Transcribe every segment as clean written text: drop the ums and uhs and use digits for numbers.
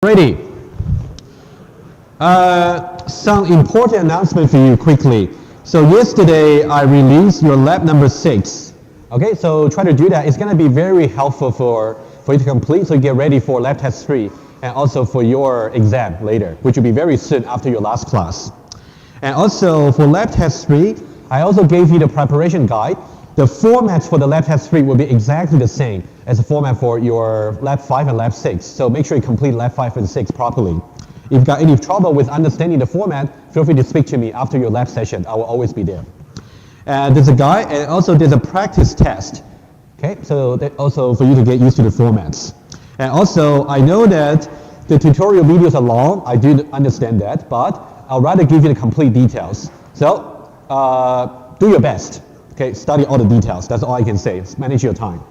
Ready. Some important announcement for you quickly. So yesterday I released your lab number 6. Okay, so try to do that. It's going to be very helpful for you to complete, so you get ready for lab test 3 and also for your exam later, which will be very soon after your last class. And also for lab test 3, I also gave you the preparation guide. The formats for the lab test 3 will be exactly the same as the format for your lab 5 and lab 6. So make sure you complete lab 5 and 6 properly. If you've got any trouble with understanding the format, feel free to speak to me after your lab session. I will always be there. And there's a guide, and also there's a practice test. Okay, so that also for you to get used to the formats. And also, I know that the tutorial videos are long. I do understand that, but I'll rather give you the complete details. So do your best. Okay, study all the details. That's all I can say. Manage your time.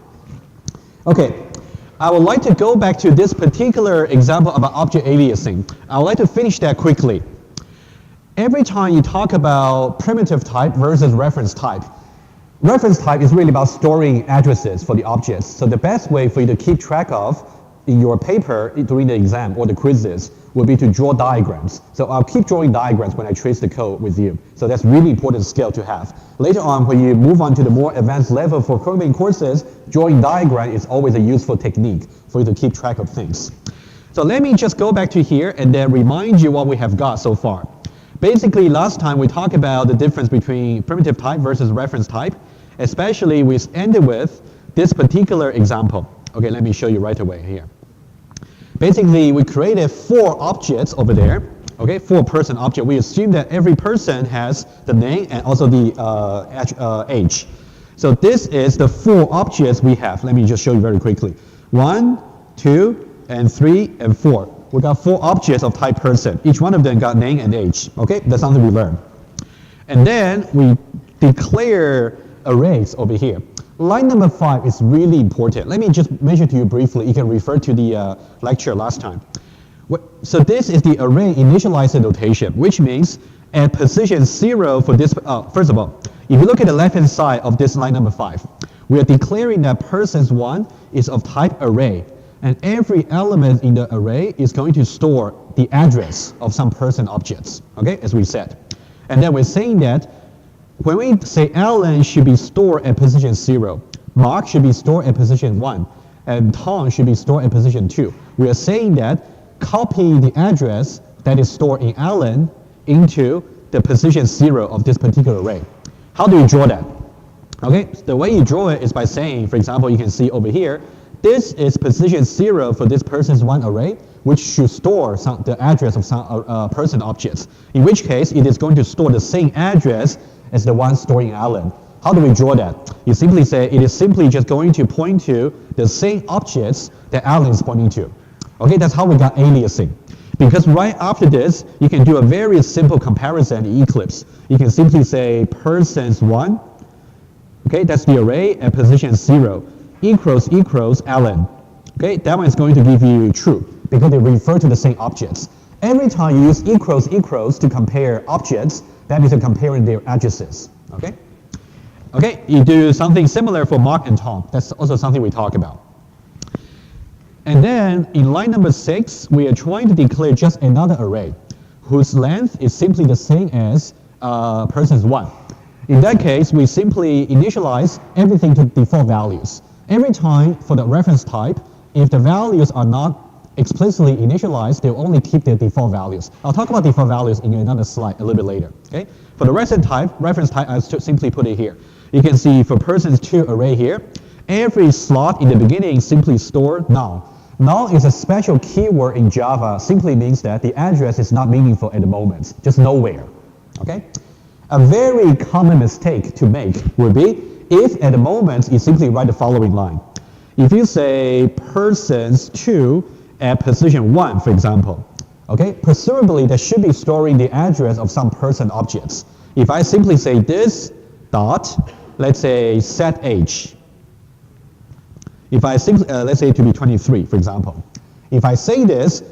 Okay, I would like to go back to this particular example about object aliasing. I would like to finish that quickly. Every time you talk about primitive type versus reference type is really about storing addresses for the objects. So the best way for you to keep track of in your paper during the exam or the quizzes will be to draw diagrams. So I'll keep drawing diagrams when I trace the code with you. So that's really important skill to have. Later on, when you move on to the more advanced level for programming courses, drawing diagram is always a useful technique for you to keep track of things. So let me just go back to here and then remind you what we have got so far. Basically, last time we talked about the difference between primitive type versus reference type. Especially we ended with this particular example. Okay, let me show you right away here. Basically, we created 4 objects over there. Okay, 4-person object. We assume that every person has the name and also the age. So this is the 4 objects we have. Let me just show you very quickly. 1, 2, and 3, and 4. We got 4 objects of type person. Each one of them got name and age. Okay, that's something we learned. And then we declare arrays over here. Line number 5 is really important. Let me just mention to you briefly. You can refer to the lecture last time. So this is the array initializer notation, which means at position 0 for this, first of all, if you look at the left-hand side of this line number 5, we are declaring that persons 1 is of type array, and every element in the array is going to store the address of some person objects, okay, as we said. And then we're saying that when we say Alan should be stored at position 0, Mark should be stored at position 1, and Tom should be stored at position 2. We are saying that copy the address that is stored in Alan into the position 0 of this particular array. How do you draw that? Okay, the way you draw it is by saying, for example, you can see over here, this is position 0 for this person's 1 array, which should store the address of some person objects. In which case, it is going to store the same address as the one stored in Alan. How do we draw that? You simply say it is simply just going to point to the same objects that Alan is pointing to. Okay, that's how we got aliasing. Because right after this, you can do a very simple comparison in Eclipse. You can simply say persons 1, okay, that's the array at position 0, equals Alan. Okay, that one is going to give you true because they refer to the same objects. Every time you use equals to compare objects, that is comparing their addresses, okay? Okay, you do something similar for Mark and Tom. That's also something we talk about. And then in line number 6, we are trying to declare just another array whose length is simply the same as persons 1. In that case, we simply initialize everything to default values. Every time for the reference type, if the values are not explicitly initialized, they'll only keep their default values. I'll talk about default values in another slide a little bit later. Okay? For the reference type, I simply put it here. You can see for persons 2 array here, every slot in the beginning simply store null. Null is a special keyword in Java. Simply means that the address is not meaningful at the moment, just nowhere. Okay? A very common mistake to make would be if at the moment you simply write the following line. If you say persons 2 at position 1, for example, okay, presumably that should be storing the address of some person objects. If I simply say this dot, let's say set age. If I simply, let's say to be 23, for example. If I say this,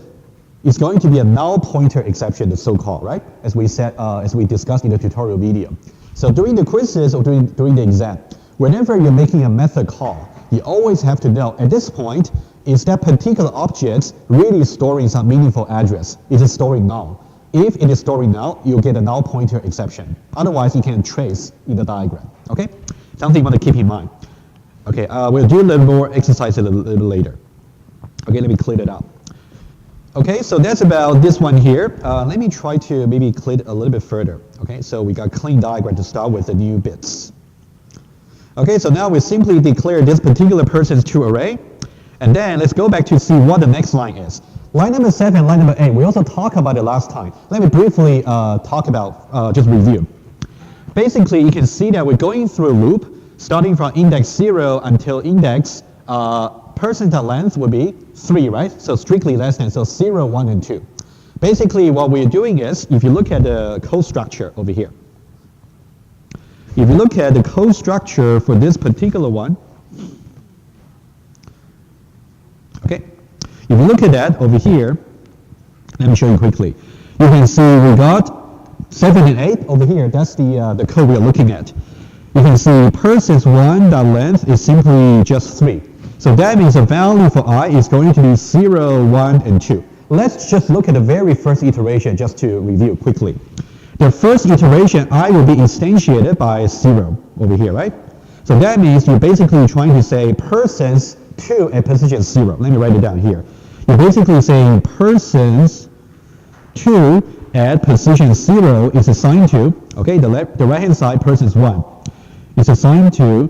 it's going to be a null pointer exception, the so-called, right? As we said, as we discussed in the tutorial video. So during the quizzes or during the exam, whenever you're making a method call, you always have to know at this point, is that particular object really storing some meaningful address? Is it storing null? If it is storing null, you'll get a null pointer exception. Otherwise, you can trace in the diagram. Okay? Something you want to keep in mind. Okay, we'll do a little more exercise a little bit later. Okay, let me clear it out. Okay, so that's about this one here. Let me try to maybe clear it a little bit further. Okay, so we got clean diagram to start with the new bits. Okay, so now we simply declare this particular person's true array. And then let's go back to see what the next line is. Line number 7, line number 8, we also talked about it last time. Let me briefly talk about, just review. Basically, you can see that we're going through a loop starting from index 0 until index %length would be 3, right? So strictly less than, so 0, 1, and 2. Basically, what we're doing is, if you look at the code structure over here, if you look at the code structure for this particular one, okay, if you look at that over here, let me show you quickly. You can see we got 7 and 8 over here. That's the code we are looking at. You can see persons1.length is simply just 3. So that means the value for I is going to be 0, 1, and 2. Let's just look at the very first iteration just to review quickly. The first iteration, I will be instantiated by 0 over here, right? So that means you're basically trying to say persons 2 at position 0. Let me write it down here. You're basically saying persons 2 at position 0 is assigned to, okay, the right-hand side, persons 1, is assigned to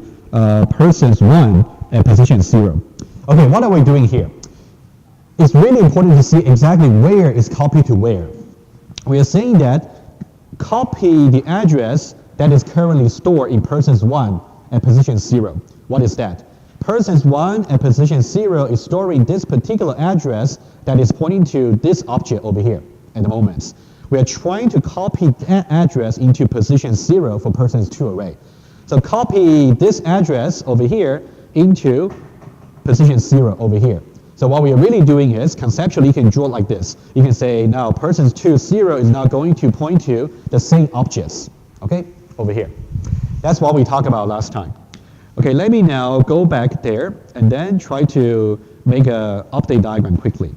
persons 1 at position 0. Okay, what are we doing here? It's really important to see exactly where is copied to where. We are saying that copy the address that is currently stored in persons 1 at position 0. What is that? Persons 1 at position 0 is storing this particular address that is pointing to this object over here at the moment. We are trying to copy that address into position 0 for persons 2 array. So copy this address over here into position 0 over here. So what we are really doing is, conceptually, you can draw like this. You can say, now persons 2, 0 is now going to point to the same objects, okay, over here. That's what we talked about last time. Okay, let me now go back there and then try to make an update diagram quickly.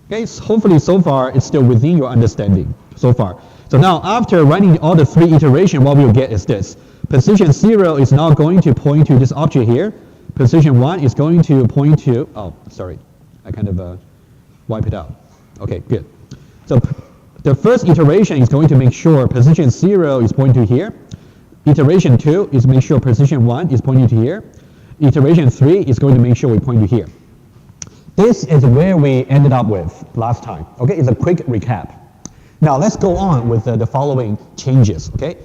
Okay, so hopefully so far it's still within your understanding so far. So now after running all the 3 iterations, what we'll get is this. Position 0 is now going to point to this object here. Position 1 is going to point to, oh, sorry, I kind of wipe it out. Okay, good. So the first iteration is going to make sure position 0 is pointing to here. Iteration 2 is make sure position 1 is pointing to here. Iteration 3 is going to make sure we point to here. This is where we ended up with last time. Okay, it's a quick recap. Now let's go on with the following changes. Okay,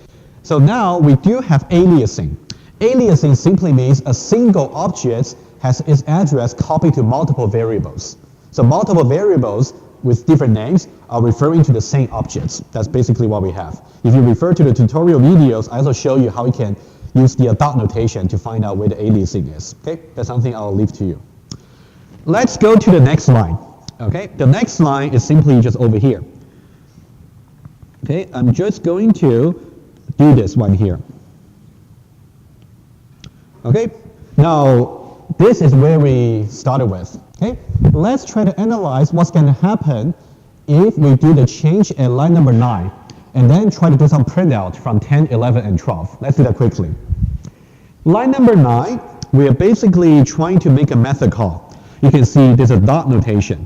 so now we do have aliasing. Aliasing simply means a single object has its address copied to multiple variables. So multiple variables with different names are referring to the same objects. That's basically what we have. If you refer to the tutorial videos, I also show you how you can use the dot notation to find out where the aliasing is. Okay, that's something I'll leave to you. Let's go to the next line. Okay, the next line is simply just over here. Okay, I'm just going to do this one here. Okay, now this is where we started with. Okay, let's try to analyze what's going to happen if we do the change at line number 9 and then try to do some printout from 10, 11, and 12. Let's do that quickly. Line number 9, we are basically trying to make a method call. You can see there's a dot notation,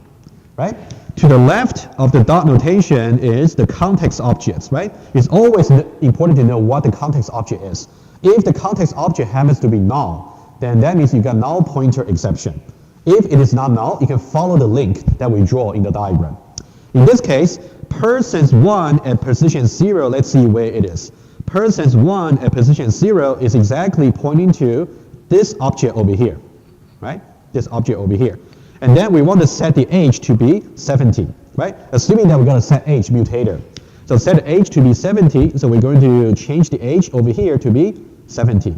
right? To the left of the dot notation is the context objects, right? It's always important to know what the context object is. If the context object happens to be null, then that means you got null pointer exception. If it is not null, you can follow the link that we draw in the diagram. In this case, persons 1 at position 0, let's see where it is. Persons 1 at position 0 is exactly pointing to this object over here, right? This object over here. And then we want to set the age to be 70, right? Assuming that we're going to set age mutator. So set the age to be 70, so we're going to change the age over here to be 70.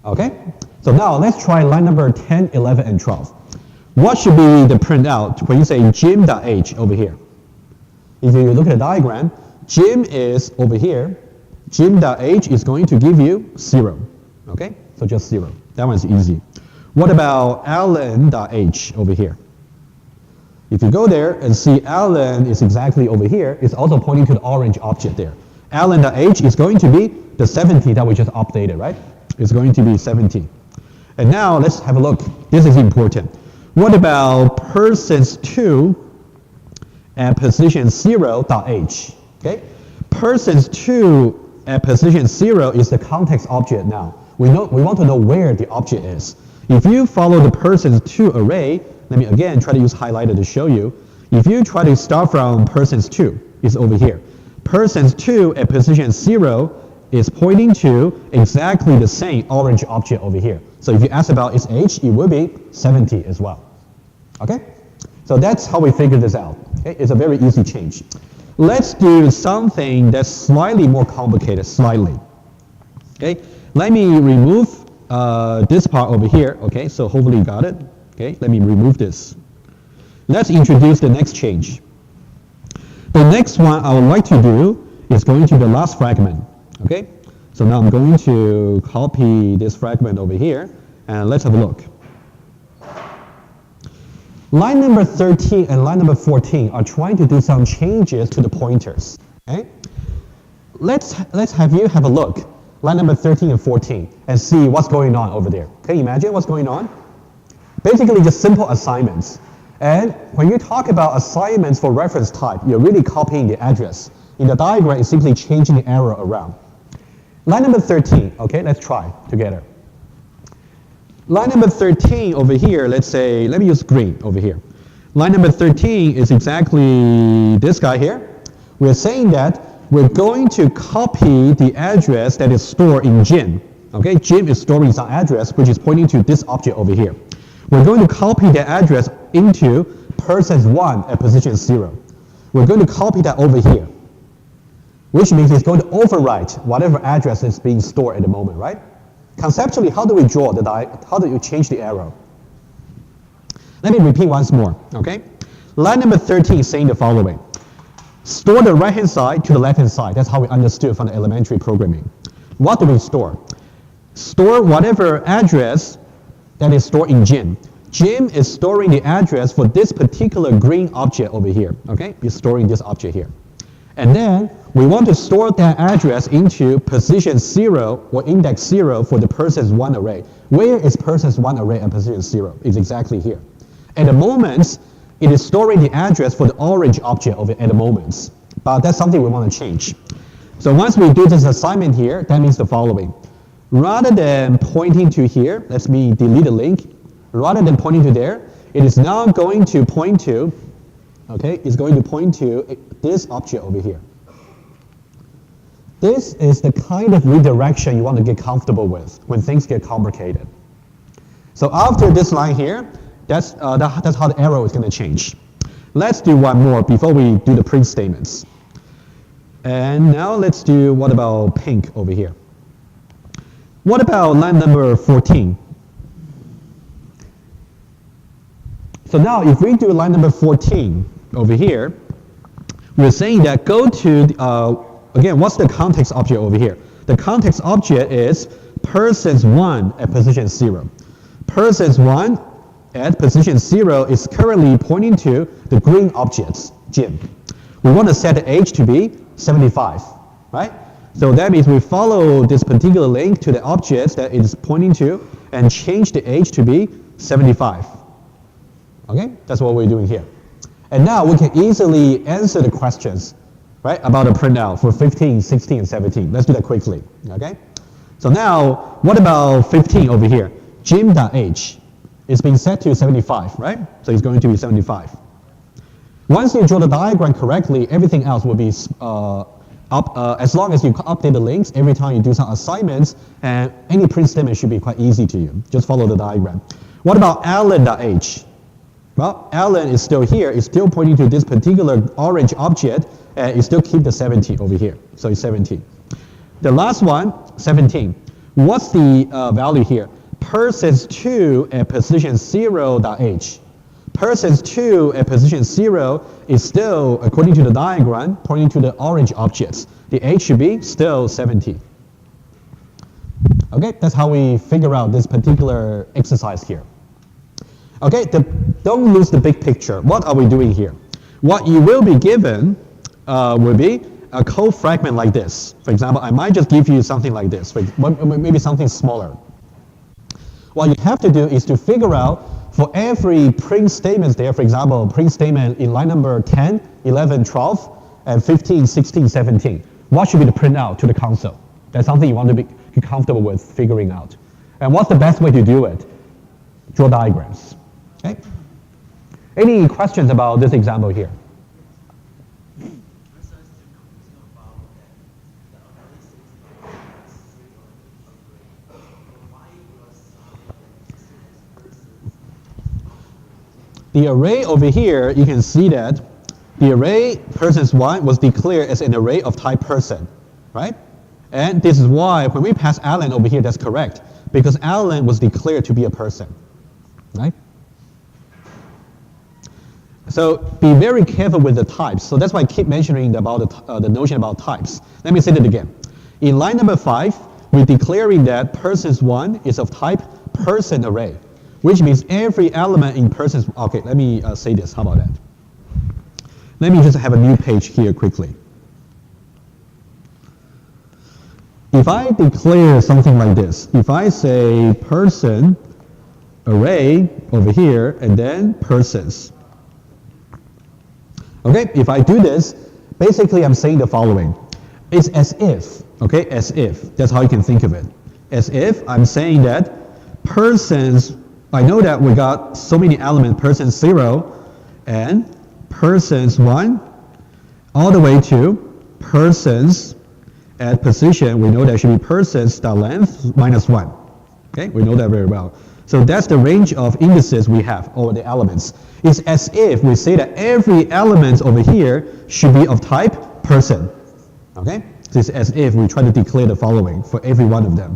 Okay? So now let's try line number 10, 11, and 12. What should be the printout when you say gym.age over here? If you look at the diagram, gym is over here. Gym.age is going to give you 0. Okay, so just 0. That one's easy. What about Alan.h over here? If you go there and see Alan is exactly over here, it's also pointing to the orange object there. Alan.h is going to be the 70 that we just updated, right? It's going to be 70. And now let's have a look. This is important. What about persons2 at position 0.h? Okay, persons2 at position 0 is the context object now. We want to know where the object is. If you follow the persons2 array, let me again try to use highlighter to show you. If you try to start from persons2, it's over here. Persons2 at position 0 is pointing to exactly the same orange object over here. So if you ask about its age, it will be 70 as well. Okay? So that's how we figure this out. Okay? It's a very easy change. Let's do something that's slightly more complicated, slightly. Okay? Let me remove this part over here. Okay? So hopefully you got it. Okay? Let me remove this. Let's introduce the next change. The next one I would like to do is going to the last fragment. Okay? So now I'm going to copy this fragment over here, and let's have a look. Line number 13 and line number 14 are trying to do some changes to the pointers. Okay? Let's have you have a look, line number 13 and 14, and see what's going on over there. Can you imagine what's going on? Basically just simple assignments. And when you talk about assignments for reference type, you're really copying the address. In the diagram, it's simply changing the arrow around. Line number 13, okay, let's try together. Line number 13 over here, let's say, let me use green over here. Line number 13 is exactly this guy here. We're saying that we're going to copy the address that is stored in Jim. Okay, Jim is storing some address which is pointing to this object over here. We're going to copy the address into persons1 at position 0. We're going to copy that over here, which means it's going to overwrite whatever address is being stored at the moment, right? Conceptually, how do we draw how do you change the arrow? Let me repeat once more, okay? Line number 13 is saying the following. Store the right-hand side to the left-hand side. That's how we understood from the elementary programming. What do we store? Store whatever address that is stored in Jim. Jim is storing the address for this particular green object over here, okay? It's storing this object here. And then we want to store that address into position 0 or index 0 for the persons1 array. Where is persons1 array at position 0? It's exactly here. At the moment, it is storing the address for the orange object of it at the moment. But that's something we want to change. So once we do this assignment here, that means the following. Rather than pointing to here, let me delete the link. Rather than pointing to there, it is now going to point to, okay, it's going to point to this object over here. This is the kind of redirection you want to get comfortable with when things get complicated. So after this line here, that's how the arrow is going to change. Let's do one more before we do the print statements. And now let's do, what about pink over here? What about line number 14? So now if we do line number 14 over here, we're saying that go to, again, what's the context object over here? The context object is persons1 at position 0. Persons1 at position 0 is currently pointing to the green objects, Jim. We want to set the age to be 75, right? So that means we follow this particular link to the objects that it is pointing to and change the age to be 75. Okay, that's what we're doing here. And now we can easily answer the questions, right, about the printout for 15, 16, and 17. Let's do that quickly, okay? So now, what about 15 over here? Jim.h is being set to 75, right? So it's going to be 75. Once you draw the diagram correctly, everything else will be as long as you update the links every time you do some assignments, and any print statement should be quite easy to you. Just follow the diagram. What about Alan.h? Well, Alan is still here. It's still pointing to this particular orange object, and it still keep the 70 over here. So it's 17. The last one, 17. What's the value here? Persons2 at position 0.h. Persons2 at position 0 is still, according to the diagram, pointing to the orange objects. The h should be still 70. Okay, that's how we figure out this particular exercise here. Okay, don't lose the big picture. What are we doing here? What you will be given will be a code fragment like this. For example, I might just give you something like this, maybe something smaller. What you have to do is to figure out for every print statements there, for example, print statement in line number 10, 11, 12, and 15, 16, 17. What should be the printout to the console? That's something you want to be comfortable with figuring out. And what's the best way to do it? Draw diagrams. Okay? Any questions about this example here? The array over here, you can see that the array persons1 was declared as an array of type person, right? And this is why when we pass Alan over here, that's correct, because Alan was declared to be a person, right? So be very careful with the types. So that's why I keep mentioning about the notion about types. Let me say that again. In line number 5, we're declaring that persons1 is of type person array, which means every element in persons. Okay, let me say this. How about that? Let me just have a new page here quickly. If I declare something like this, if I say person array over here and then persons. Okay, if I do this, basically I'm saying the following. It's as if, okay, as if. That's how you can think of it. As if I'm saying that persons, I know that we got so many elements, persons 0 and persons 1 all the way to persons at position. We know that should be persons.length -1. Okay, we know that very well. So that's the range of indices we have over the elements. It's as if we say that every element over here should be of type person. Okay, so it's as if we try to declare the following for every one of them.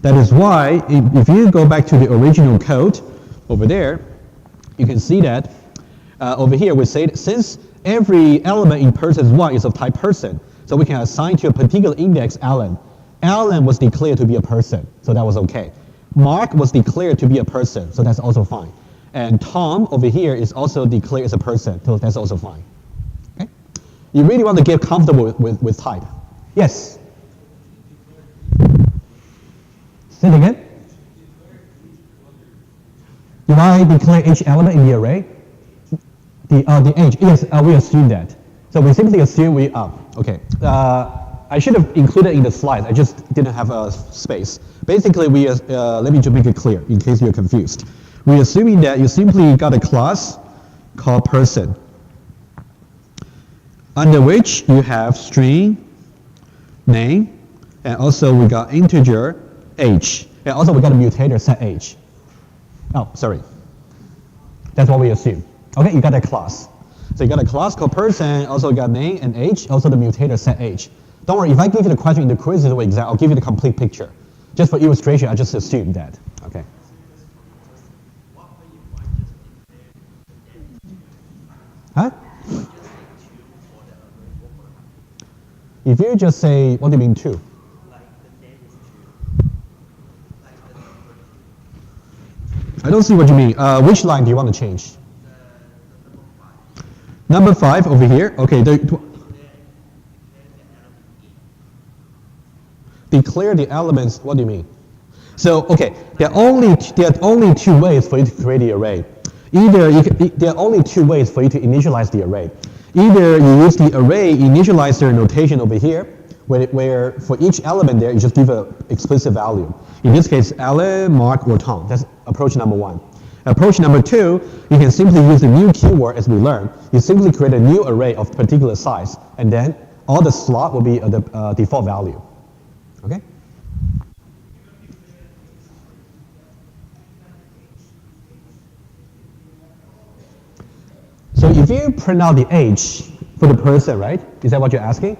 That is why if you go back to the original code over there, you can see that over here we say that since every element in persons1 is of type person, so we can assign to a particular index Alan. Alan was declared to be a person, so that was okay. Mark was declared to be a person, so that's also fine. And Tom over here is also declared as a person, so that's also fine. Okay? You really want to get comfortable with type. Yes? Say it again. Do I declare each element in the array? The age, yes, we assume that. So we simply assume okay. I should have included in the slides, I just didn't have a space. Basically, let me just make it clear in case you're confused. We're assuming that you simply got a class called person, under which you have string, name, and also we got integer, age, and also we got a mutator set age. Oh, sorry. That's what we assume. Okay, you got a class. So you got a class called person, also got name and age, also the mutator set age. Don't worry, if I give you the question in the quiz exam, I'll give you the complete picture. Just for illustration, I just assume that. Okay. Huh? If you just say, what do you mean 2? I don't see what you mean. Which line do you want to change? Number 5 over here. Okay. Declare the elements. What do you mean? So okay, there are only 2 ways for you to create the array. There are only 2 ways for you to initialize the array. Either you use the array initializer notation over here, where for each element there you just give an explicit value. In this case, Alan, Mark, or Tom. That's approach number 1. Approach number 2, you can simply use the new keyword as we learned. You simply create a new array of particular size, and then all the slot will be the default value. Okay? So if you print out the age for the person, right? Is that what you're asking?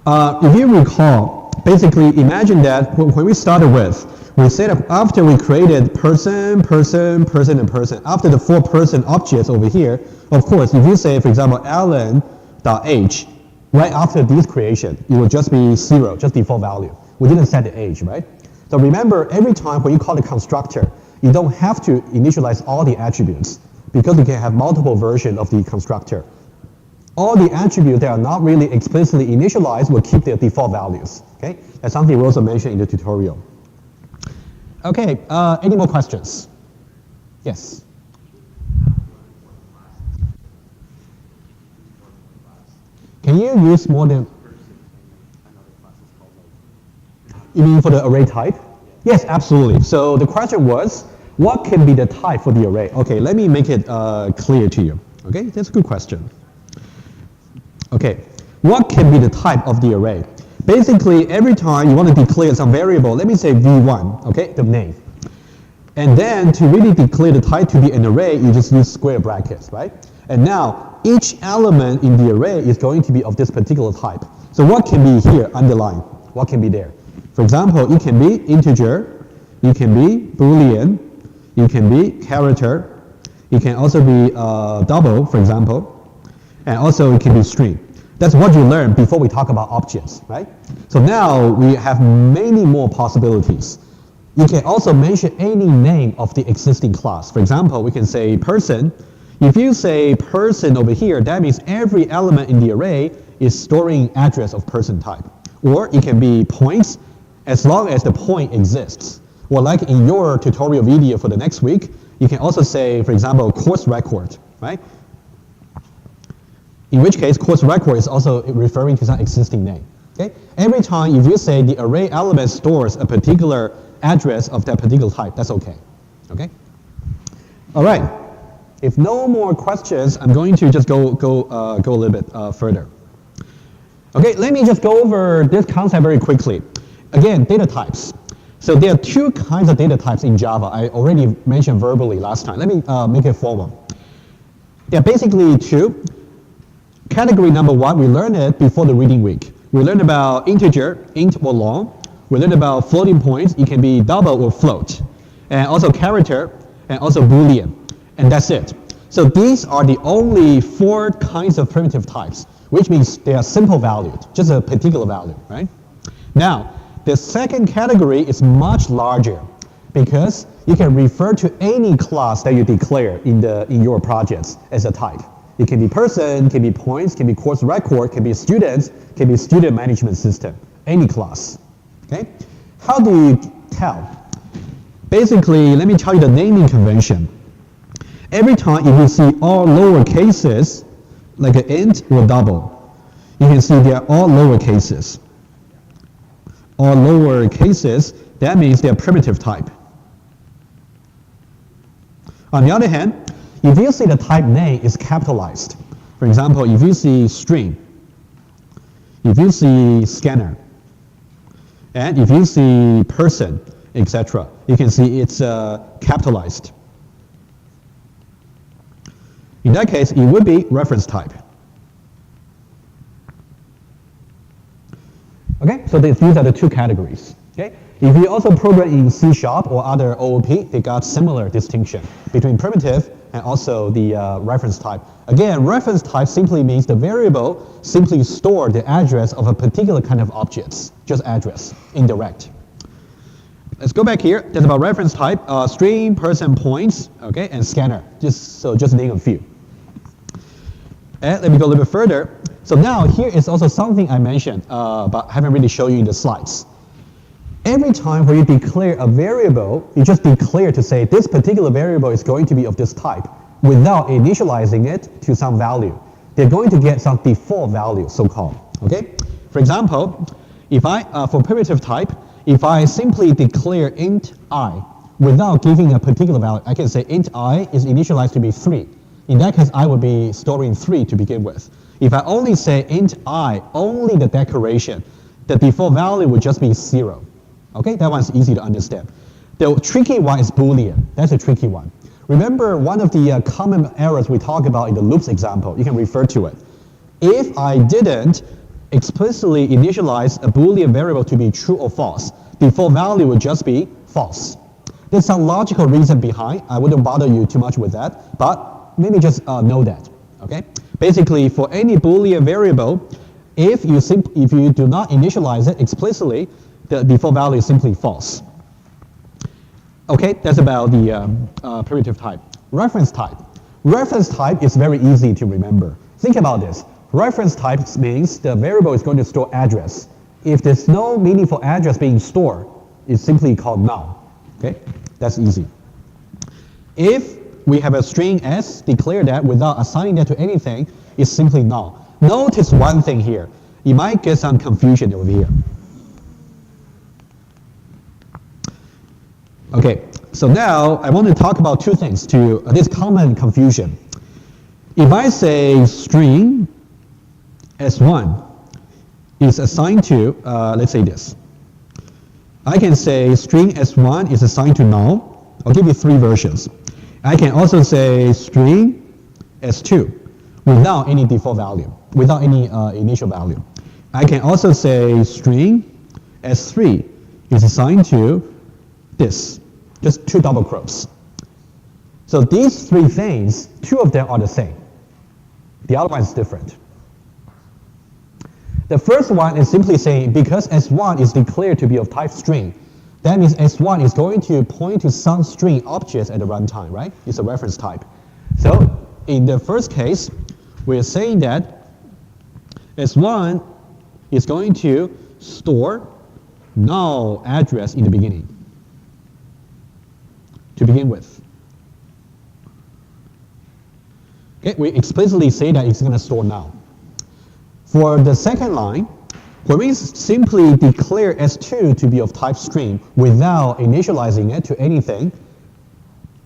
If you recall, basically imagine that when we started with, we said that after we created person, person, person, and person, after the 4 person objects over here, of course, if you say, for example, Alan.age, right after this creation, it will just be 0, just default value. We didn't set the age, right? So remember, every time when you call a constructor, you don't have to initialize all the attributes because you can have multiple versions of the constructor. All the attributes that are not really explicitly initialized will keep their default values. Okay, that's something we also mentioned in the tutorial. Okay, any more questions? Yes. Can you use more than? You mean for the array type? Yes, absolutely. So the question was, what can be the type for the array? Okay, let me make it clear to you. Okay, that's a good question. Okay, what can be the type of the array? Basically, every time you want to declare some variable, let me say v1, okay, the name. And then to really declare the type to be an array, you just use square brackets, right? And now, each element in the array is going to be of this particular type. So what can be here, underlined? What can be there? For example, it can be integer, it can be Boolean, it can be character, it can also be double, for example, and also it can be string. That's what you learned before we talk about objects, right? So now we have many more possibilities. You can also mention any name of the existing class. For example, we can say person. If you say person over here, that means every element in the array is storing address of person type. Or it can be points as long as the point exists. Or like in your tutorial video for the next week, you can also say, for example, course record, right? In which case, course record is also referring to some existing name. Okay? Every time if you say the array element stores a particular address of that particular type, that's okay. Okay? All right. If no more questions, I'm going to just go a little bit further. Okay, let me just go over this concept very quickly. Again, data types. So there are two kinds of data types in Java. I already mentioned verbally last time. Let me make it formal. There are basically two. Category number one, we learned it before the reading week. We learned about integer, int or long. We learned about floating points. It can be double or float. And also character, and also Boolean. And that's it. So these are the only four kinds of primitive types, which means they are simple valued, just a particular value, right? Now, the second category is much larger because you can refer to any class that you declare in your projects as a type. It can be person, can be points, can be course record, can be students, can be student management system, any class. Okay? How do you tell? Basically, let me tell you the naming convention. Every time if you see all lower cases, like an int or double, you can see they are all lower cases. All lower cases, that means they are primitive type. On the other hand, if you see the type name is capitalized, for example, if you see string, if you see scanner, and if you see person, etc., you can see it's capitalized. In that case, it would be reference type. Okay, so these are the two categories. Okay, if you also program in C# or other OOP, they got similar distinction between primitive and also the reference type. Again, reference type simply means the variable simply store the address of a particular kind of objects, just address, indirect. Let's go back here. That's about reference type, string, person, points, okay, and scanner. Just name a few. And let me go a little bit further. So now here is also something I mentioned, but I haven't really shown you in the slides. Every time when you declare a variable, you just declare to say this particular variable is going to be of this type without initializing it to some value. They're going to get some default value, so-called. Okay? For example, if for primitive type, if I simply declare int I without giving a particular value, I can say int I is initialized to be 3. In that case, I would be storing 3 to begin with. If I only say int I, only the decoration, the default value would just be 0. Okay, that one's easy to understand. The tricky one is Boolean. That's a tricky one. Remember one of the common errors we talked about in the loops example, you can refer to it. If I didn't explicitly initialize a Boolean variable to be true or false, default value would just be false. There's some logical reason behind. I wouldn't bother you too much with that, but maybe just know that. Okay? Basically, for any Boolean variable, if you do not initialize it explicitly, the default value is simply false. Okay, that's about the primitive type. Reference type. Reference type is very easy to remember. Think about this. Reference type means the variable is going to store address. If there's no meaningful address being stored, it's simply called null. Okay, that's easy. If we have a string s, declare that without assigning that to anything, it's simply null. Notice one thing here. You might get some confusion over here. Okay, so now I want to talk about two things to this common confusion. If I say string s1 is assigned to, let's say this. I can say string s1 is assigned to null. I'll give you three versions. I can also say string s2 without any default value, without any initial value. I can also say string s3 is assigned to this, just two double quotes. So these three things, two of them are the same. The other one is different. The first one is simply saying because s1 is declared to be of type string, that means s1 is going to point to some string objects at the runtime, right? It's a reference type. So in the first case, we're saying that s1 is going to store null address in the beginning, to begin with. Okay, we explicitly say that it's going to store null. For the second line, when we simply declare s2 to be of type string without initializing it to anything,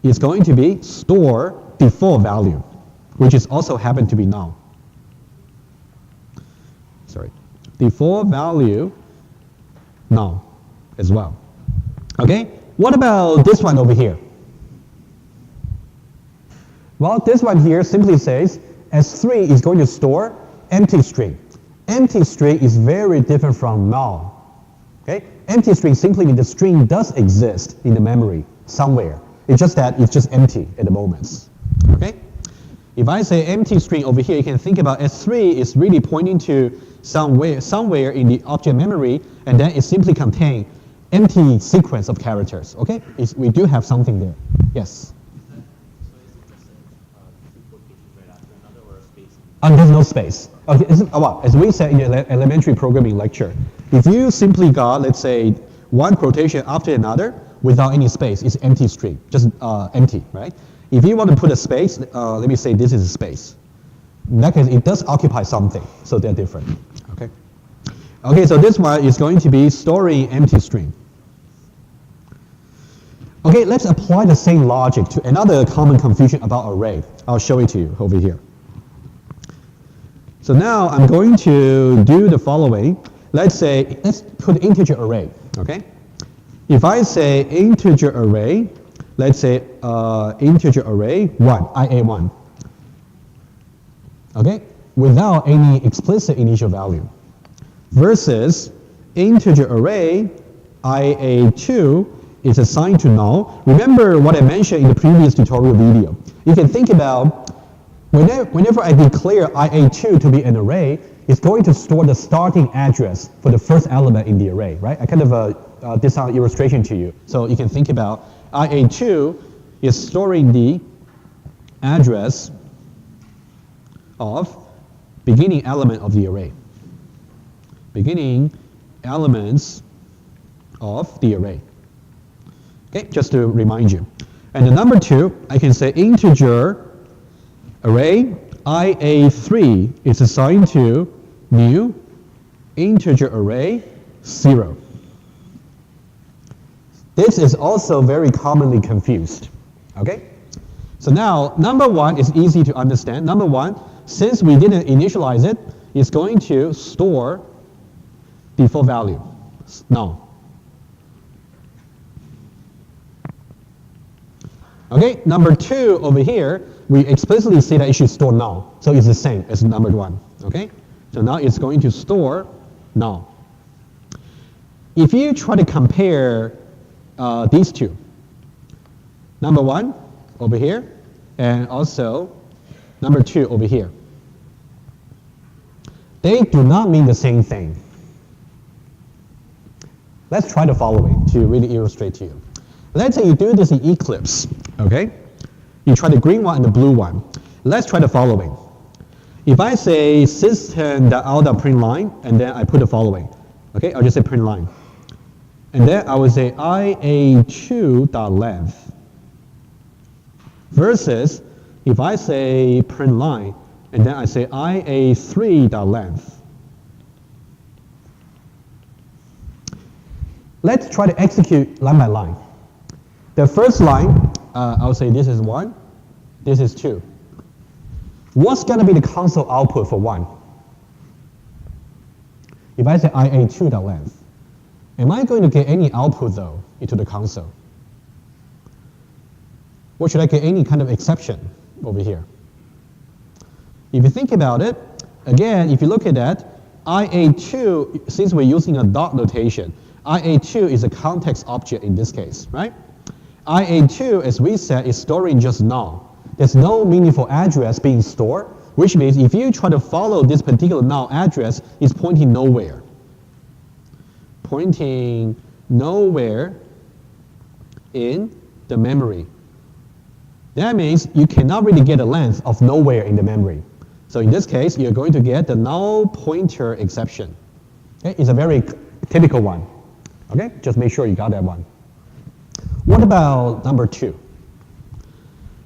it's going to be store default value, which is also happen to be null. Sorry, default value null as well. Okay, what about this one over here? Well, this one here simply says s3 is going to store empty string. Empty string is very different from null. Okay? Empty string simply means the string does exist in the memory somewhere. It's just that it's just empty at the moment. Okay? If I say empty string over here, you can think about s3 is really pointing to somewhere in the object memory, and then it simply contains empty sequence of characters. Okay? We do have something there. Yes? There's no space. Okay, well, as we said in the elementary programming lecture, if you simply got, let's say, one quotation after another without any space, it's empty string, just empty, right? If you want to put a space, let me say this is a space. In that case, it does occupy something, so they're different. Okay. Okay, so this one is going to be storing empty string. Okay, let's apply the same logic to another common confusion about array. I'll show it to you over here. So now I'm going to do the following. Let's put integer array, okay? If I say integer array, let's say integer array 1, IA1, okay? Without any explicit initial value, versus integer array IA2 is assigned to null. Remember what I mentioned in the previous tutorial video. You can think about whenever I declare IA2 to be an array, it's going to store the starting address for the first element in the array, right? I kind of did some illustration to you. So you can think about IA2 is storing the address of beginning element of the array. Beginning elements of the array. Okay, just to remind you. And the number 2, I can say integer array IA3 is assigned to new integer array 0. This is also very commonly confused. Okay? So now, number 1 is easy to understand. Number 1, since we didn't initialize it, it's going to store default value, null. Okay, number 2 over here, we explicitly say that it should store null. So it's the same as number 1. Okay? So now it's going to store null. If you try to compare these two, number 1 over here, and also number 2 over here, they do not mean the same thing. Let's try the following to really illustrate to you. Let's say you do this in Eclipse, okay? You try the green one and the blue one. Let's try the following. If I say system.out.println, and then I put the following, okay? I'll just say print line. And then I would say ia2.length versus if I say print line, and then I say ia3.length. Let's try to execute line by line. The first line, I'll say this is 1, this is 2. What's going to be the console output for 1? If I say ia2.length, am I going to get any output though into the console? Or should I get any kind of exception over here? If you think about it, again, if you look at that, ia2, since we're using a dot notation, ia2 is a context object in this case, right? ia2, as we said, is storing just null. There's no meaningful address being stored, which means if you try to follow this particular null address, it's pointing nowhere. Pointing nowhere in the memory. That means you cannot really get a length of nowhere in the memory. So in this case, you're going to get the null pointer exception. Okay? It's a very typical one. Okay? Just make sure you got that one. What about number 2?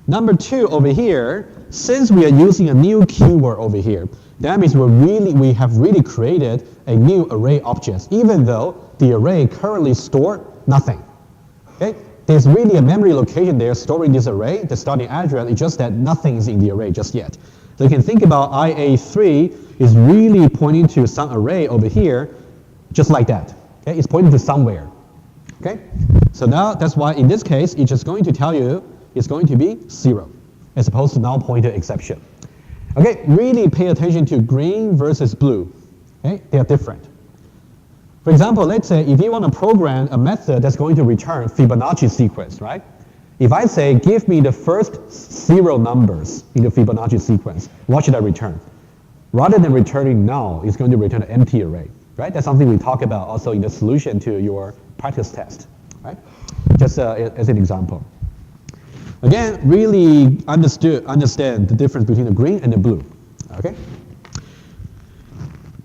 Number 2 over here, since we are using a new keyword over here, that means we have really created a new array object, even though the array currently stored nothing. Okay? There's really a memory location there storing this array, the starting address, it's just that nothing is in the array just yet. So you can think about IA3 is really pointing to some array over here, just like that. Okay? It's pointing to somewhere. Okay? So now that's why in this case, it's just going to tell you it's going to be 0, as opposed to null pointer exception. Okay, really pay attention to green versus blue. Okay, they are different. For example, let's say if you want to program a method that's going to return Fibonacci sequence, right? If I say give me the first 0 numbers in the Fibonacci sequence, what should I return? Rather than returning null, it's going to return an empty array, right? That's something we talk about also in the solution to your practice test, right? Just as an example. Again, really understand the difference between the green and the blue, okay?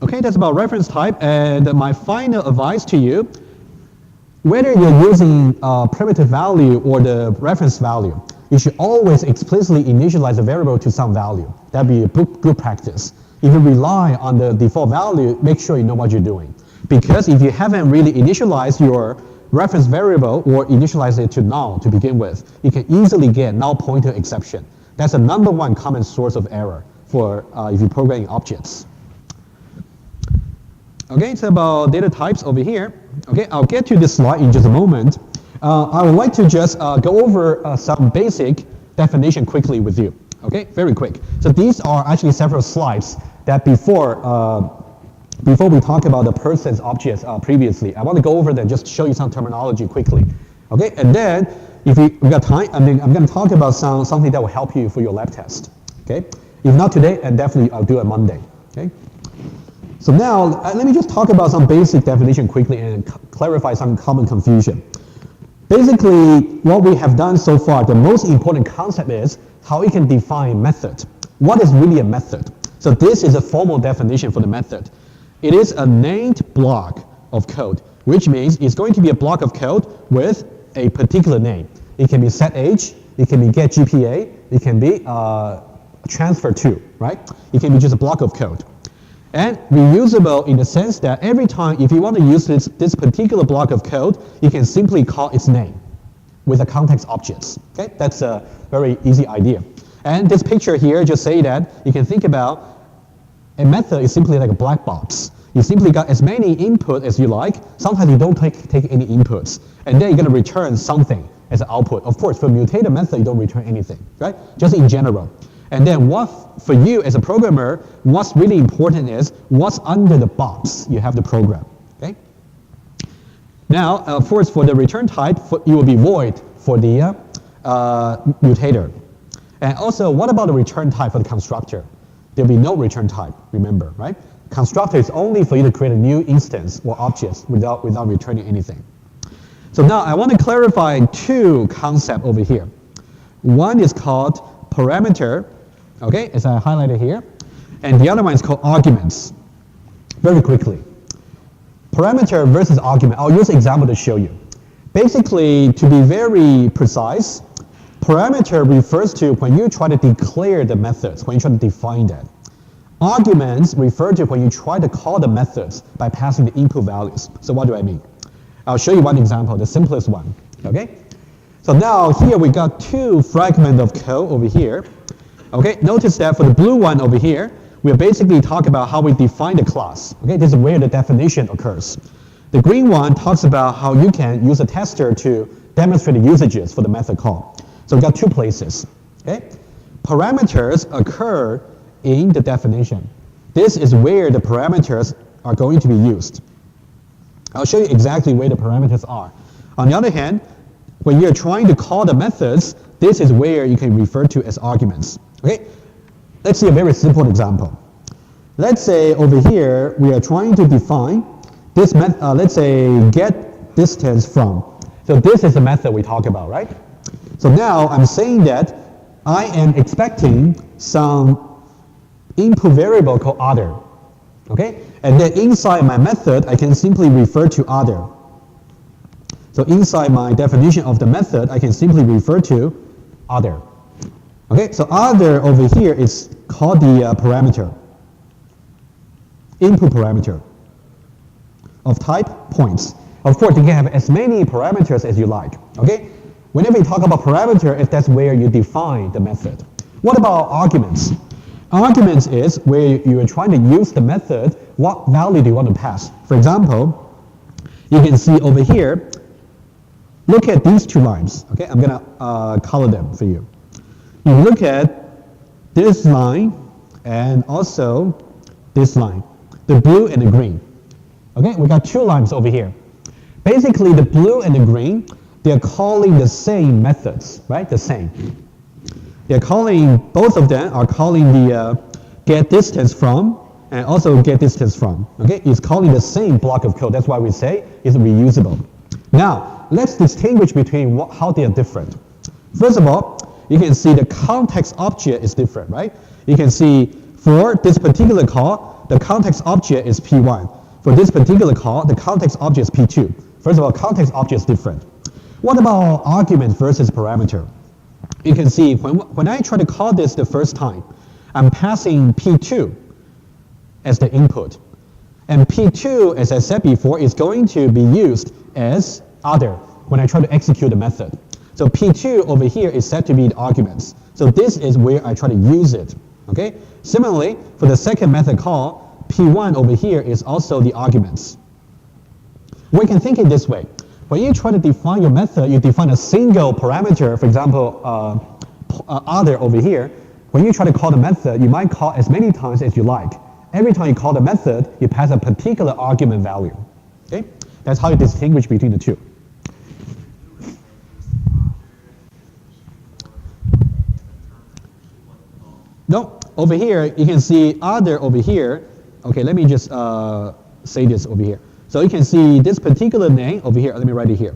Okay, that's about reference type, and my final advice to you, whether you're using primitive value or the reference value, you should always explicitly initialize a variable to some value. That'd be a good practice. If you rely on the default value, make sure you know what you're doing. Because if you haven't really initialized your reference variable or initialize it to null to begin with, you can easily get null pointer exception. That's the #1 common source of error for if you're programming objects. Okay, it's about data types over here. Okay, I'll get to this slide in just a moment. I would like to just go over some basic definition quickly with you. Okay, very quick. So these are actually several slides that before we talk about the person's objects previously, I want to go over them, just show you some terminology quickly. Okay, and then if we got time, I'm going to talk about something that will help you for your lab test. Okay, if not today, and definitely I'll do it Monday. Okay, so now let me just talk about some basic definition quickly and clarify some common confusion. Basically, what we have done so far, the most important concept is how we can define method. What is really a method? So this is a formal definition for the method. It is a named block of code, which means it's going to be a block of code with a particular name. It can be setAge, it can be getGPA, it can be transfer2, right? It can be just a block of code. And reusable in the sense that every time if you want to use this particular block of code, you can simply call its name with a context objects. Okay, that's a very easy idea. And this picture here just say that you can think about a method is simply like a black box. You simply got as many input as you like. Sometimes you don't take any inputs. And then you're going to return something as an output. Of course, for mutator method, you don't return anything, right? Just in general. And then for you as a programmer, what's really important is what's under the box you have the program, okay? Now, of course, for the return type, it will be void for the mutator. And also, what about the return type for the constructor? There'll be no return type, remember, right? Constructor is only for you to create a new instance or objects without returning anything. So now I want to clarify two concepts over here. One is called parameter, okay, as I highlighted here, and the other one is called arguments. Very quickly. Parameter versus argument. I'll use an example to show you. Basically, to be very precise, parameter refers to when you try to declare the methods, when you try to define that. Arguments refer to when you try to call the methods by passing the input values. So what do I mean? I'll show you one example, the simplest one, okay? So now here we got two fragments of code over here. Okay, notice that for the blue one over here, we are basically talking about how we define the class. Okay, this is where the definition occurs. The green one talks about how you can use a tester to demonstrate the usages for the method call. So we got two places. Okay, parameters occur in the definition. This is where the parameters are going to be used. I'll show you exactly where the parameters are. On the other hand, when you're trying to call the methods, this is where you can refer to as arguments. Okay, let's see a very simple example. Let's say over here we are trying to define this method. Let's say get distance from. So this is the method we talk about, right? So now I'm saying that I am expecting some input variable called other. Okay, and then inside my method I can simply refer to other. So inside my definition of the method, I can simply refer to other. Okay, so other over here is called the parameter, input parameter of type points. Of course, you can have as many parameters as you like. Okay, whenever you talk about parameter, that's where you define the method. What about arguments? Arguments is where you are trying to use the method, what value do you want to pass? For example, you can see over here, look at these two lines, okay? I'm going to color them for you. You look at this line and also this line, the blue and the green. Okay, we got two lines over here. Basically, the blue and the green, they're calling the same methods, right? The same. They're calling, both of them are calling the get distance from and also get distance from. Okay, it's calling the same block of code. That's why we say it's reusable. Now, let's distinguish between how they are different. First of all, you can see the context object is different, right? You can see for this particular call, the context object is P1. For this particular call, the context object is P2. First of all, context object is different. What about argument versus parameter? You can see when I try to call this the first time, I'm passing P2 as the input. And P2, as I said before, is going to be used as other when I try to execute the method. So P2 over here is set to be the arguments. So this is where I try to use it. Okay. Similarly, for the second method call, P1 over here is also the arguments. We can think it this way. When you try to define your method, you define a single parameter, for example, other over here. When you try to call the method, you might call as many times as you like. Every time you call the method, you pass a particular argument value. Okay? That's how you distinguish between the two. No, over here, you can see other over here. Okay, let me just say this over here. So you can see this particular name over here. Let me write it here.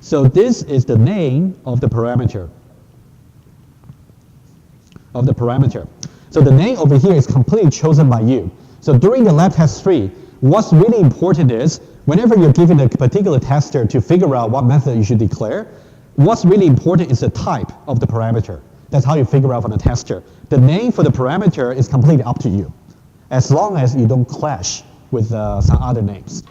So this is the name of the parameter. So the name over here is completely chosen by you. So during the lab test 3, what's really important is whenever you're given a particular tester to figure out what method you should declare, what's really important is the type of the parameter. That's how you figure out from the tester. The name for the parameter is completely up to you, as long as you don't clash with some other names.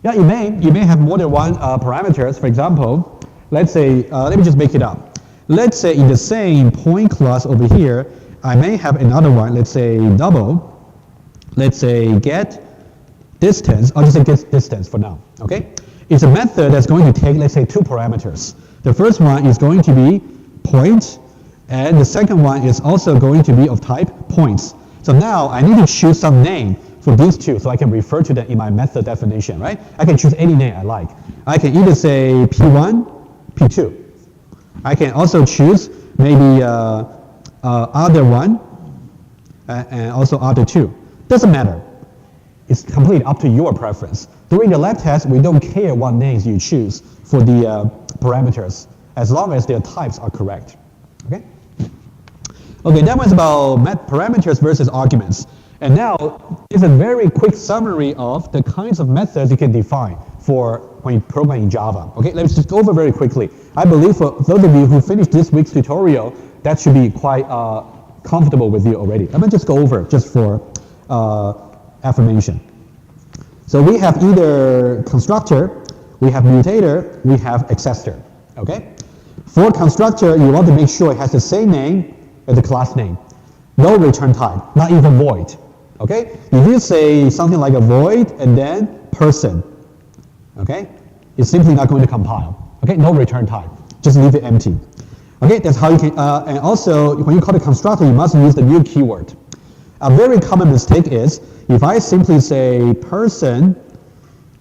Yeah, you may have more than one parameters. For example, let's say, let me just make it up. Let's say in the same point class over here, I may have another one, let's say double. Let's say get distance, I'll just say get distance for now, okay? It's a method that's going to take, let's say, two parameters. The first one is going to be point, and the second one is also going to be of type points. So now I need to choose some name for these two so I can refer to them in my method definition, right? I can choose any name I like. I can either say P1, P2. I can also choose maybe other one and also other two. Doesn't matter. it's completely up to your preference. During the lab test, we don't care what names you choose for the parameters, as long as their types are correct. Okay? Okay, that was about parameters versus arguments. And now, it's a very quick summary of the kinds of methods you can define for when you program in Java. Okay, let's just go over very quickly. I believe for those of you who finished this week's tutorial, that should be quite comfortable with you already. Let me just go over just for affirmation. So we have either constructor, we have mutator, we have accessor. Okay? For constructor, you want to make sure it has the same name as the class name. No return type, not even void. Okay? If you say something like a void and then person, okay, it's simply not going to compile. Okay? No return type. Just leave it empty. Okay? That's how you can. And also, when you call it constructor, you must use the new keyword. A very common mistake is if I simply say person,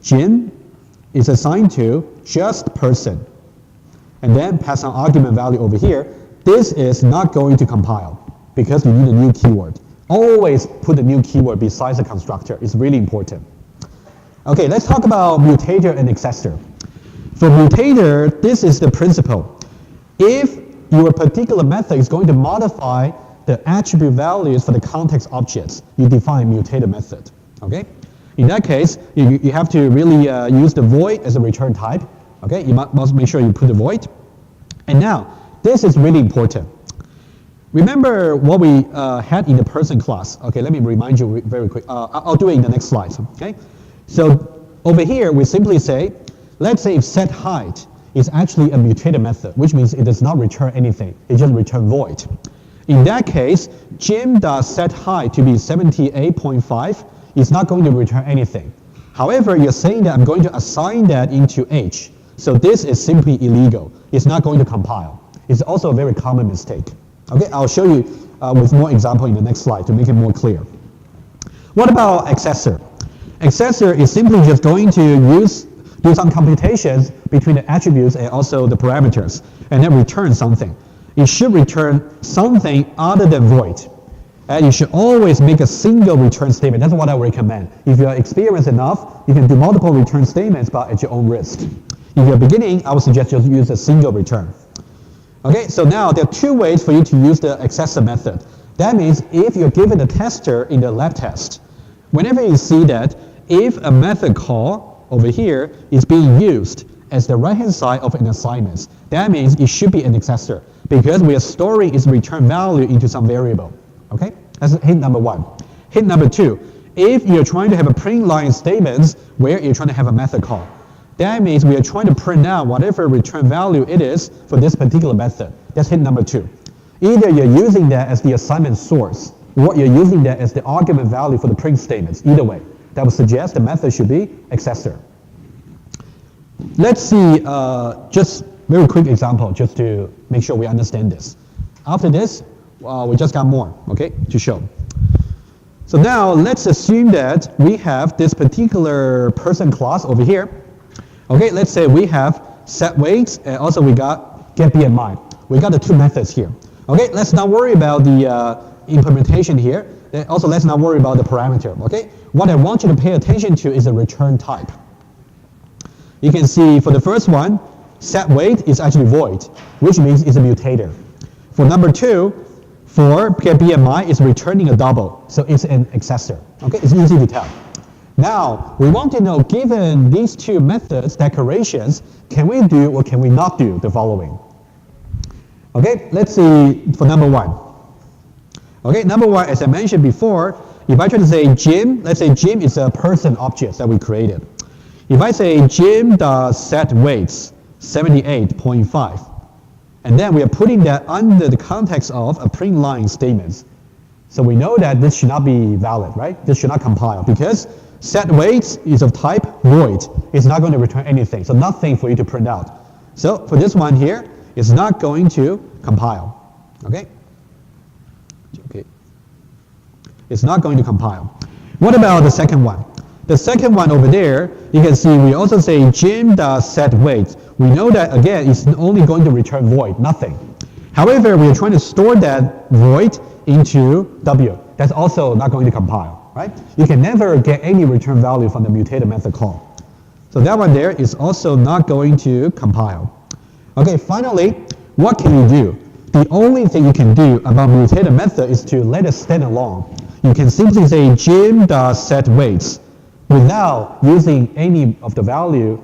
Jin is assigned to just person, and then pass an argument value over here, this is not going to compile because you need a new keyword. Always put the new keyword besides the constructor. It's really important. Okay, let's talk about mutator and accessor. For mutator, this is the principle. If your particular method is going to modify the attribute values for the context objects, you define mutator method. Okay? In that case, you have to really use the void as a return type. Okay? You must make sure you put the void. And now, this is really important. Remember what we had in the person class. Okay, let me remind you very quick. I'll do it in the next slide. Okay? So over here, we simply say, let's say if setHeight is actually a mutator method, which means it does not return anything. It just returns void. In that case, Jim.setHeight to be 78.5 is not going to return anything. However, you're saying that I'm going to assign that into H. So this is simply illegal. It's not going to compile. It's also a very common mistake. Okay, I'll show you with more example in the next slide to make it more clear. What about accessor? Accessor is simply just going to do some computations between the attributes and also the parameters, and then return something. It should return something other than void. And you should always make a single return statement. That's what I recommend. If you're experienced enough, you can do multiple return statements, but at your own risk. If you're beginning, I would suggest just use a single return. Okay, so now there are two ways for you to use the accessor method. That means if you're given a tester in the lab test, whenever you see that if a method call over here is being used as the right-hand side of an assignment, that means it should be an accessor because we are storing its return value into some variable. Okay, that's hint number one. Hint number two, if you're trying to have a print line statements where you're trying to have a method call, that means we are trying to print out whatever return value it is for this particular method. That's hint number two. Either you're using that as the assignment source, or you're using that as the argument value for the print statements. Either way, that would suggest the method should be accessor. Let's see just very quick example just to make sure we understand this. After this, we just got more, okay, to show. So now let's assume that we have this particular person class over here. Okay, let's say we have set weights and also we got get BMI. We got the two methods here. Okay, let's not worry about the implementation here. And also, let's not worry about the parameter. Okay, what I want you to pay attention to is the return type. You can see for the first one, set weight is actually void, which means it's a mutator. For number two, for get BMI is returning a double, so it's an accessor. Okay, it's easy to tell. Now, we want to know, given these two methods, declarations, can we do or can we not do the following? Okay, let's see for number one. Okay, number one, as I mentioned before, if I try to say Jim, let's say Jim is a person object that we created. If I say Jim.setWeights 78.5, and then we are putting that under the context of a print line statements. So we know that this should not be valid, right? This should not compile because set weights is of type void. It's not going to return anything, so nothing for you to print out. So for this one here, it's not going to compile. Okay? Okay. It's not going to compile. What about the second one? The second one over there, you can see we also say Jim.setWeights. We know that again, it's only going to return void, nothing. However, we are trying to store that void into W. That's also not going to compile. right? You can never get any return value from the mutator method call. So that one there is also not going to compile. Okay, finally, what can you do? The only thing you can do about mutator method is to let it stand alone. You can simply say gym.setWeights without using any of the value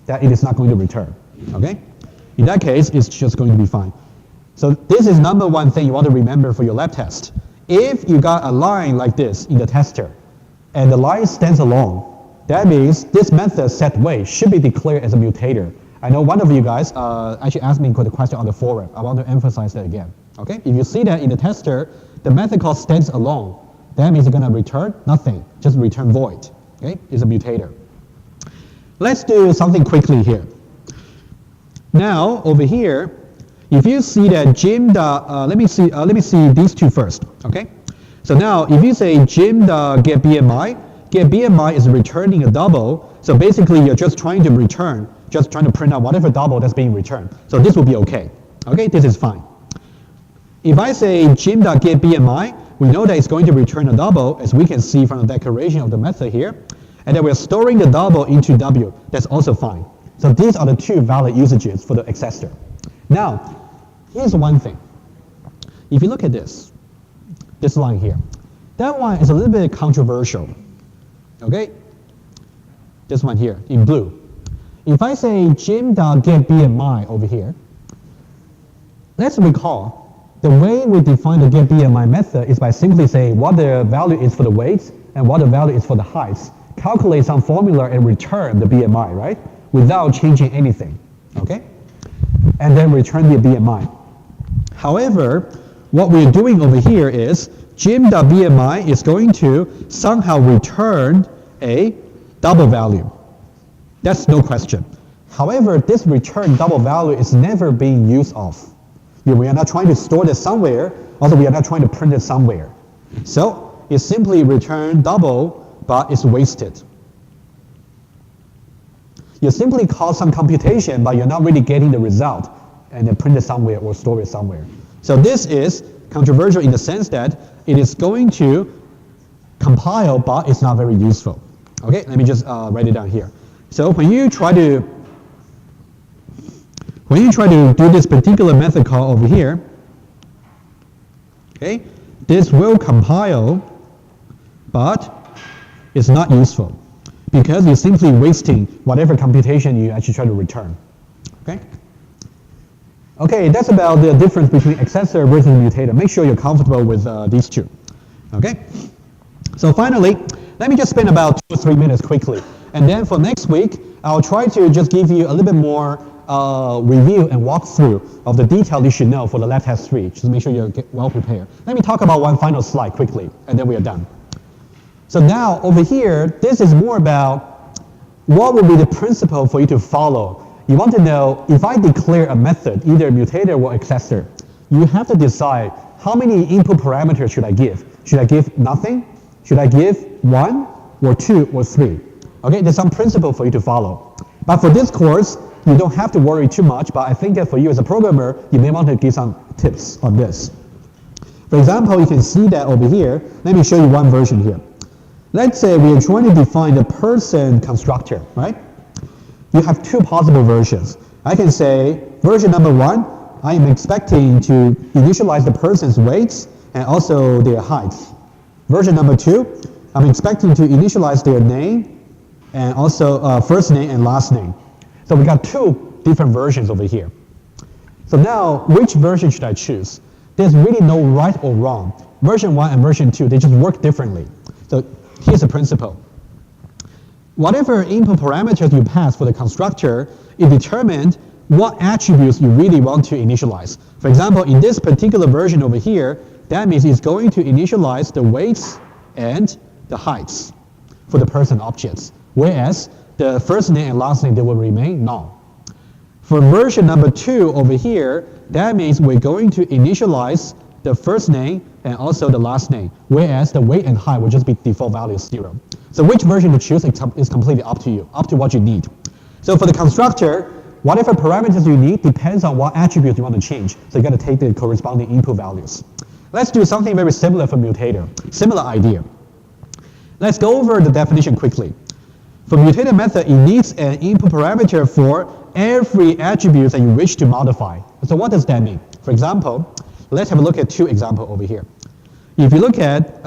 that it is not going to return. Okay? In that case, it's just going to be fine. So this is number one thing you want to remember for your lab test. If you got a line like this in the tester, and the line stands alone, that means this method setWeight should be declared as a mutator. I know one of you guys actually asked me the question on the forum. I want to emphasize that again. Okay? If you see that in the tester, the method called stands alone, that means it's going to return nothing, just return void. Okay? It's a mutator. Let's do something quickly here. Now, over here, if you see that gym, let me see these two first. Okay? So now, if you say gym.getBMI is returning a double. So basically, you're just trying to print out whatever double that's being returned. So this will be okay. Okay, this is fine. If I say gym.getBMI, we know that it's going to return a double, as we can see from the declaration of the method here. And then we're storing the double into W. That's also fine. So these are the two valid usages for the accessor. Now, here's one thing. If you look at this line here, that one is a little bit controversial. Okay? This one here in blue. If I say gym.getBMI over here, let's recall the way we define the getBMI method is by simply saying what the value is for the weights and what the value is for the heights. Calculate some formula and return the BMI, right? Without changing anything. Okay? And then return the BMI. However, what we're doing over here is gym.BMI is going to somehow return a double value. That's no question. However, this return double value is never being used of. We are not trying to store this somewhere, also we are not trying to print it somewhere. So it simply return double, but it's wasted. You simply call some computation, but you're not really getting the result, and then print it somewhere or store it somewhere. So this is controversial in the sense that it is going to compile, but it's not very useful. Okay, let me just write it down here. So when you try to do this particular method call over here, okay, this will compile, but it's not useful because you're simply wasting whatever computation you actually try to return. Okay? Okay, that's about the difference between accessor versus mutator. Make sure you're comfortable with these two. Okay? So finally, let me just spend about 2 or 3 minutes quickly. And then for next week, I'll try to just give you a little bit more review and walkthrough of the detail you should know for the lab test 3. Just make sure you're well prepared. Let me talk about one final slide quickly, and then we are done. So now over here, this is more about what will be the principle for you to follow. You want to know if I declare a method, either mutator or accessor, you have to decide how many input parameters should I give. Should I give nothing? Should I give 1 or 2 or 3? Okay, there's some principle for you to follow. But for this course, you don't have to worry too much, but I think that for you as a programmer, you may want to give some tips on this. For example, you can see that over here. Let me show you one version here. Let's say we are trying to define the person constructor, right? You have 2 possible versions. I can say version number 1, I am expecting to initialize the person's weights and also their heights. Version number 2, I'm expecting to initialize their name and also first name and last name. So we got 2 different versions over here. So now, which version should I choose? There's really no right or wrong. Version 1 and version 2, they just work differently. So here's the principle. Whatever input parameters you pass for the constructor, it determines what attributes you really want to initialize. For example, in this particular version over here, that means it's going to initialize the weights and the heights for the person objects, whereas the first name and last name, they will remain null. For version number 2 over here, that means we're going to initialize the first name and also the last name, whereas the weight and height will just be default value 0. So which version to choose is completely up to you, up to what you need. So for the constructor, whatever parameters you need depends on what attributes you want to change. So you got to take the corresponding input values. Let's do something very similar for mutator. Similar idea. Let's go over the definition quickly. For mutator method, it needs an input parameter for every attribute that you wish to modify. So what does that mean? For example, let's have a look at two examples over here. If you look at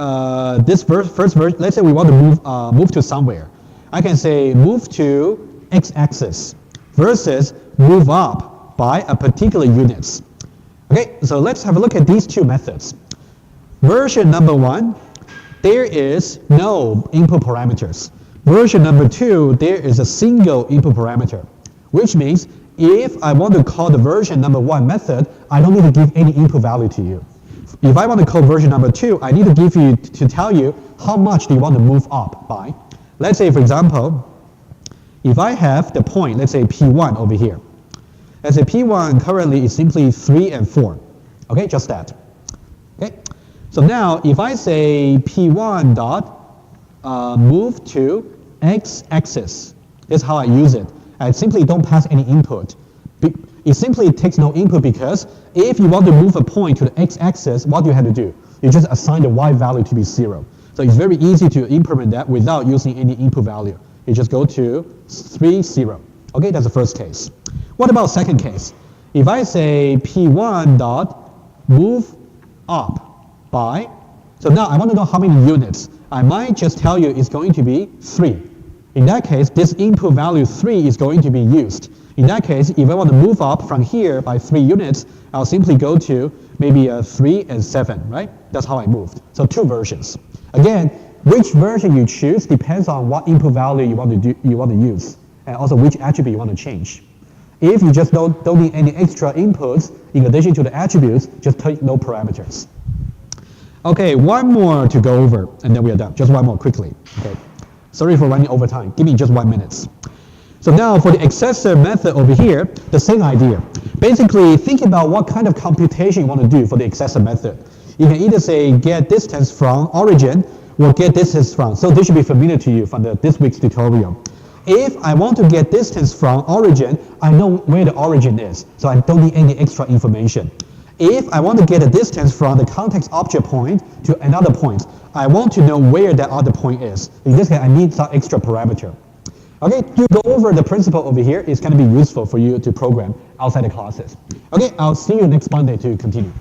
this first version, let's say we want to move to somewhere. I can say move to x-axis versus move up by a particular units. Okay, so let's have a look at these two methods. Version number 1, there is no input parameters. Version number 2, there is a single input parameter, which means if I want to call the version number 1 method, I don't need to give any input value to you. If I want to call version number 2, I need to give you to tell you how much do you want to move up by. Let's say, for example, if I have the point, let's say P1 over here. Let's say P1 currently is simply 3 and 4. Okay, just that. Okay. So now if I say P1 dot move to x-axis, that's how I use it. I simply don't pass any input. It simply takes no input because if you want to move a point to the x-axis, what do you have to do? You just assign the y value to be 0. So it's very easy to implement that without using any input value. You just go to 3, 0. Okay, that's the first case. What about second case? If I say P1 dot move up by, so now I want to know how many units. I might just tell you it's going to be 3. In that case, this input value 3 is going to be used. In that case, if I want to move up from here by 3 units, I'll simply go to maybe 3 and 7, right? That's how I moved. So 2 versions. Again, which version you choose depends on what input value you want to use, and also which attribute you want to change. If you just don't need any extra inputs in addition to the attributes, just take no parameters. Okay, one more to go over, and then we are done. Just one more quickly. Okay. Sorry for running over time. Give me just 1 minute. So now for the accessor method over here, the same idea. Basically, think about what kind of computation you want to do for the accessor method. You can either say get distance from origin or get distance from. So this should be familiar to you from this week's tutorial. If I want to get distance from origin, I know where the origin is, so I don't need any extra information. If I want to get a distance from the context object point to another point, I want to know where that other point is. In this case, I need some extra parameter. Okay, to go over the principle over here is going to be useful for you to program outside the classes. Okay, I'll see you next Monday to continue.